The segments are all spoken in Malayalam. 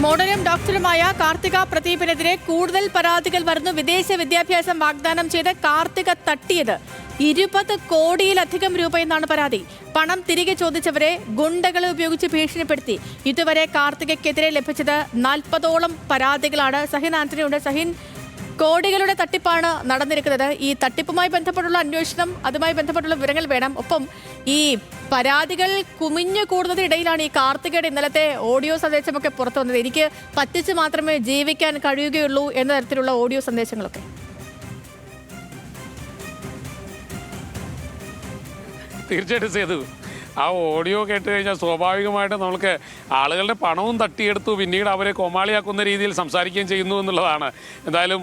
മോഡലും ഡോക്ടറുമായ കാർത്തിക പ്രദീപിനെതിരെ കൂടുതൽ പരാതികൾ വരുന്നു. വിദേശ വിദ്യാഭ്യാസം വാഗ്ദാനം ചെയ്ത് കാർത്തിക തട്ടിയത് 20 കോടിയിലധികം രൂപയെന്നാണ് പരാതി. പണം തിരികെ ചോദിച്ചവരെ ഗുണ്ടകളെ ഉപയോഗിച്ച് ഭീഷണിപ്പെടുത്തി. ഇതുവരെ കാർത്തികയ്ക്കെതിരെ ലഭിച്ചത് 40ഓളം പരാതികളാണ്. സഹിൻ ആന്റണി ഉണ്ട്. സഹിൻ, കോടികളുടെ തട്ടിപ്പാണ് നടന്നിരിക്കുന്നത്. ഈ തട്ടിപ്പുമായി ബന്ധപ്പെട്ടുള്ള അന്വേഷണം, അതുമായി ബന്ധപ്പെട്ടുള്ള വിവരങ്ങൾ വേണം. ഒപ്പം ഈ പരാതികൾ കുമിഞ്ഞു കൂടുന്നതിനിടയിലാണ് ഈ കാർത്തികയുടെ ഇന്നലത്തെ ഓഡിയോ സന്ദേശമൊക്കെ പുറത്തു വന്നത്. എനിക്ക് പറ്റിച്ച് മാത്രമേ ജീവിക്കാൻ കഴിയുകയുള്ളൂ എന്ന തരത്തിലുള്ള ഓഡിയോ സന്ദേശങ്ങളൊക്കെ. തീർച്ചയായിട്ടും സേതു, ആ ഓഡിയോ കേട്ട് കഴിഞ്ഞാൽ സ്വാഭാവികമായിട്ടും നമുക്ക് ആളുകളുടെ പണവും തട്ടിയെടുത്തു പിന്നീട് അവരെ കോമാളിയാക്കുന്ന രീതിയിൽ സംസാരിക്കുകയും ചെയ്യുന്നു എന്നുള്ളതാണ്. എന്തായാലും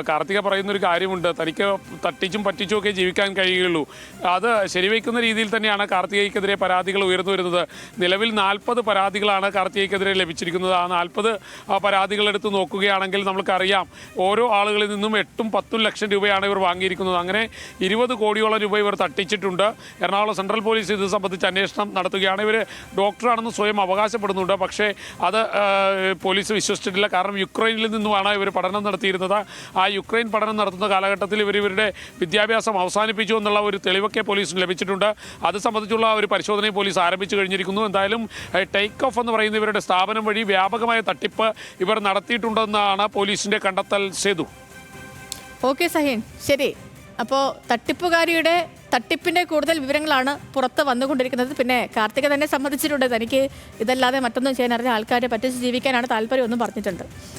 കാർത്തിക പറയുന്നൊരു കാര്യമുണ്ട്, തനിക്ക് തട്ടിച്ചും പറ്റിച്ചും ഒക്കെ ജീവിക്കാൻ കഴിയുകയുള്ളൂ. അത് ശരിവയ്ക്കുന്ന രീതിയിൽ തന്നെയാണ് കാർത്തികയ്ക്കെതിരെ പരാതികൾ ഉയർന്നു വരുന്നത്. നിലവിൽ 40 പരാതികളാണ് കാർത്തികയ്ക്കെതിരെ ലഭിച്ചിരിക്കുന്നത്. ആ 40 പരാതികൾ എടുത്ത് നോക്കുകയാണെങ്കിൽ നമുക്കറിയാം ഓരോ ആളുകളിൽ നിന്നും 8-10 ലക്ഷം രൂപയാണ് ഇവർ വാങ്ങിയിരിക്കുന്നത്. അങ്ങനെ 20 കോടിയോളം രൂപ ഇവർ തട്ടിച്ചിട്ടുണ്ട്. എറണാകുളം സെൻട്രൽ പോലീസ് ഇത് സംബന്ധിച്ച് അന്വേഷണം നടത്തുകയാണ്. ഇവർ ഡോക്ടറാണെന്ന് സ്വയം അവകാശപ്പെടുന്നുണ്ട്. പക്ഷേ അത് പോലീസ് വിശ്വസിച്ചിട്ടില്ല. കാരണം യുക്രൈനിൽ നിന്നുമാണ് ഇവർ പഠനം നടത്തിയിരുന്നത്. ആ യുക്രൈൻ പഠനം നടത്തുന്ന കാലഘട്ടത്തിൽ ഇവരുടെ വിദ്യാഭ്യാസം അവസാനിപ്പിച്ചു എന്നുള്ള ഒരു തെളിവൊക്കെ പോലീസിന് ലഭിച്ചിട്ടുണ്ട്. അത് സംബന്ധിച്ചുള്ള ഒരു പരിശോധനയും പോലീസ് ആരംഭിച്ചു കഴിഞ്ഞിരിക്കുന്നു. എന്തായാലും ടേക്ക് ഓഫ് എന്ന് പറയുന്ന ഇവരുടെ സ്ഥാപനം വഴി വ്യാപകമായ തട്ടിപ്പ് ഇവർ നടത്തിയിട്ടുണ്ടെന്നാണ് പോലീസിന്റെ കണ്ടെത്തൽ. സേതു. ഓക്കെ സഹിൻ, ശരി. അപ്പോൾ തട്ടിപ്പുകാരിയുടെ തട്ടിപ്പിന്റെ കൂടുതൽ വിവരങ്ങളാണ് പുറത്ത് വന്നുകൊണ്ടിരിക്കുന്നത്. പിന്നെ കാർത്തിക തന്നെ സമ്മതിച്ചിട്ടുണ്ട്, തനിക്ക് ഇതല്ലാതെ മറ്റൊന്നും ചെയ്യാൻ അറിഞ്ഞ ആൾക്കാരെ പറ്റിച്ച് ജീവിക്കാനാണ് താല്പര്യം, ഒന്നും പറഞ്ഞിട്ടുണ്ട്.